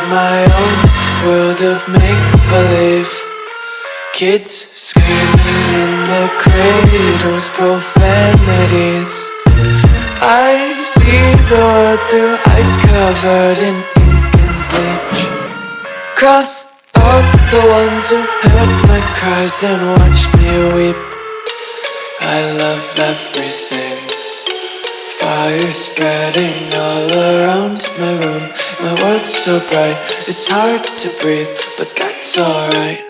my own world of make-believe. Kids screaming in their cradles, profanities. I see the world through ice covered in ink and bleach. Cross out the ones who heard my cries and watched me weep. I love everything. Fire spreading all around my room. My world's so bright, it's hard to breathe, but that's alright.